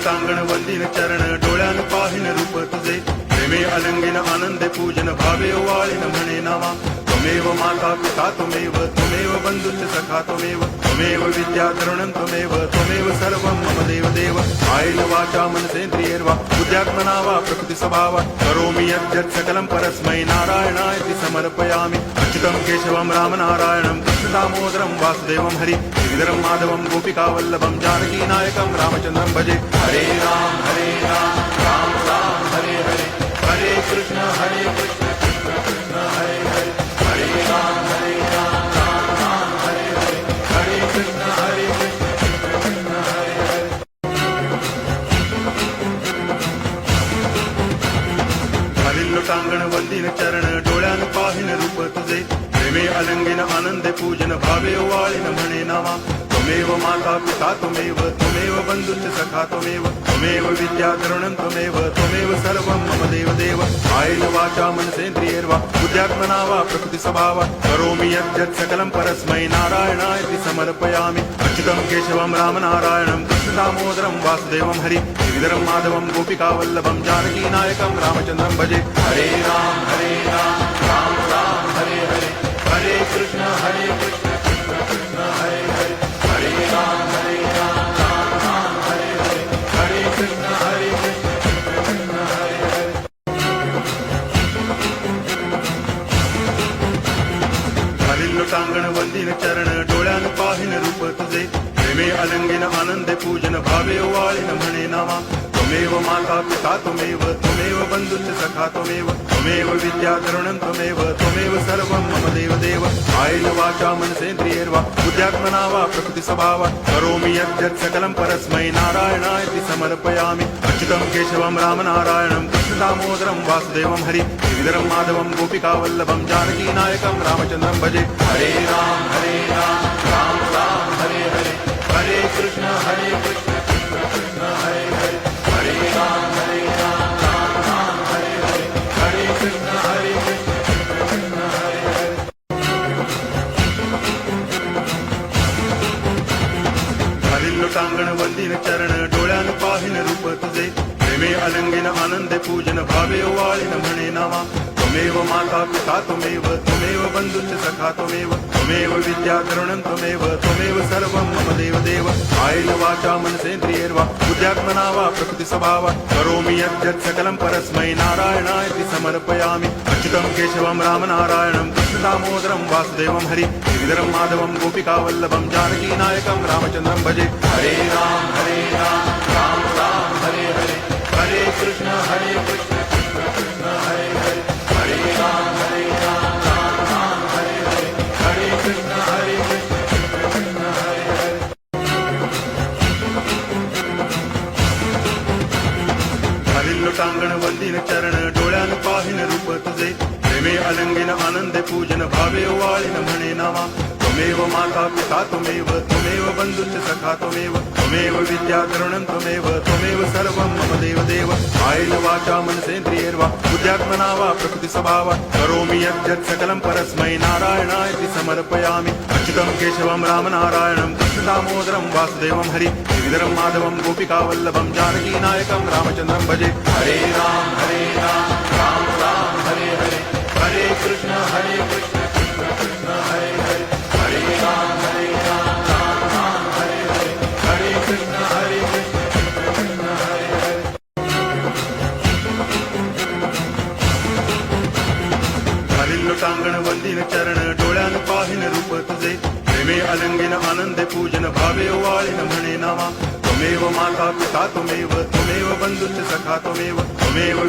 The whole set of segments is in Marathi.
लोटांगण वंदिन चरण डोळ्यान पाहिन रूप तुझे प्रेमे अलंगिन आनंदे पूजन भावे ओवाळीन म्हणे नावा त्वमेव माता पिता त्वमेव बंधुश्च सखा त्वमेव विद्या तरुणं त्वमेव सर्वं मम देव आयेन वाचा मनसेन्द्रियैर्वा बुद्ध्यात्मना वा प्रकृति स्वभावा करोमि यद्यत् सकलं परस्मै नारायणायति समर्पयामि अच्युतं केशवं रामनारायणं कृष्णदामोदरं वासुदेवं हरि श्रीधरं माधवं गोपिकावल्लभं जानकीनायकं रामचन्द्रं भजे हरे राम राम राम हरे हरे हरे कृष्ण कृष्ण कृष्ण हरे हरे हरे राम राम राम हरे हरे हरे कृष्ण कृष्ण कृष्ण हरे हरे हरी लोटांगण वंदिन चरण डोळ्यान पाहिन रूप तुझे प्रेमे अलंगिन आनंदे पूजन भावे ओवाळीन म्हणे नावा त्वमेव माता पिता त्वमेव बंधुश्च सखा त्वमेव विद्या तरुणं त्वमेव सर्वं मम देव आयेन वाचा मनसेन्द्रियैर्वा बुद्ध्यात्मना वा प्रकृति स्वभावा करोमि यद्यत् सकलं परस्मै नारायणायति समर्पयामि अच्युतं केशवं रामनारायणं कृष्णदामोदरं वासुदेवं हरि श्रीधरं माधवं गोपिकावल्लभं जानकीनायकं रामचन्द्रं भजे हरे राम राम राम हरे हरे हरे कृष्ण कृष्ण कृष्ण हरे हरे हरे राम राम हरे हरे हरे कृष्ण कृष्ण हरे हरे हरी लोटांगण वंदिन चरण डोळ्यान पाहिन रूप तुझे प्रेमे अलंगिन आनंदे पूजन भावे ओवाळीन म्हणे नावा त्वमेव माता पिता त्वमेव बंधुश्च सखा त्वमेव विद्या तरुणं त्वमेव सर्वं मम देव आयेन वाचा मनसेन्द्रियैर्वा बुद्ध्यात्मना वा प्रकृति स्वभावा करोमि यद्यत् सकलं परस्मै नारायणायति समर्पयामि अच्युतं केशवं रामनारायणं कृष्णदामोदरं वासुदेवं हरि श्रीधरं माधवं गोपिकावल्लभं जानकीनायकं रामचन्द्रं भजे हरे राम राम हरे हरे हरे कृष्ण कृष्ण कृष्ण हरे हरे हरे राम राम हरे हरे हरे कृष्ण कृष्ण हरे हरे हरी लोटांगण वंदिन चरण डोळ्यान पाहिन रूप तुझे प्रेमे अलंगिन आनंदे पूजन भावे ओवाळीन म्हणे नावा त्वमेव माता पिता त्वमेव बंधुश्च सखा त्वमेव विद्या तरुणं त्वमेव सर्वं मम देव आयेन वाचा मनसेन्द्रियैर्वा बुद्ध्यात्मना वा प्रकृति स्वभावा करोमि यद्यत् सकलं परस्मै नारायणायति समर्पयामि अच्युतं केशवं रामनारायणं कृष्णदामोदरं वासुदेवं हरि श्रीधरं माधवं गोपिकावल्लभं जानकीनायकं रामचन्द्रं भजे हरे राम राम हरे हरे हरे कृष्ण कृष्ण कृष्ण हरे हरे हरे राम राम हरे हरे हरे कृष्ण कृष्ण हरे हरे हरी लोटांगण वंदिन चरण डोळ्यान पाहिन रूप तुझे प्रेमे अलंगिन आनंदे पूजन भावे ओवाळीन म्हणे नावा त्वमेव माता पिता त्वमेव बंधुश्च सखा त्वमेव विद्या तरुणं त्वमेव सर्वं मम देव आयेन वाचा मनसेन्द्रियैर्वा बुद्ध्यात्मना वा प्रकृति स्वभावा करोमि यद्यत् सकलं परस्मै नारायणायति समर्पयामि अच्युतं केशवं रामनारायणं कृष्णदामोदरं वासुदेवं हरि श्रीधरं माधवं गोपिकावल्लभं जानकीनायकं रामचन्द्रं भजे हरे राम राम हरे हरे हरे कृष्ण कृष्ण कृष्ण हरे हरे हरे राम राम हरे हरे हरे कृष्ण कृष्ण हरे हरे हरी लोटांगण वंदिन चरण डोळ्यान पाहिन रूप तुझे प्रेमे अलंगिन आनंदे पूजन भावे ओवाळीन म्हणे नावा त्वमेव माता पिता त्वमेव बंधुश्च सखा त्वमेव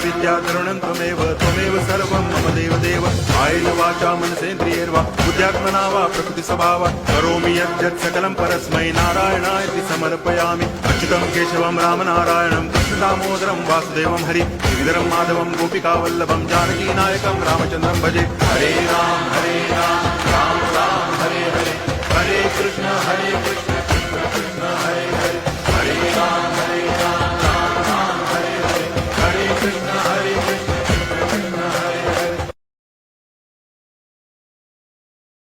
विद्या तरुणं त्वमेव सर्वं मम देव आयेन वाचा मनसेन्द्रियैर्वा बुद्ध्यात्मना वा प्रकृति स्वभावा करोमि यद्यत् सकलं परस्मै नारायणायति समर्पयामि अच्युतं केशवं रामनारायणं कृष्णदामोदरं वासुदेवं हरि श्रीधरं माधवं गोपिकावल्लभं जानकीनायकं रामचन्द्रं भजे हरे राम राम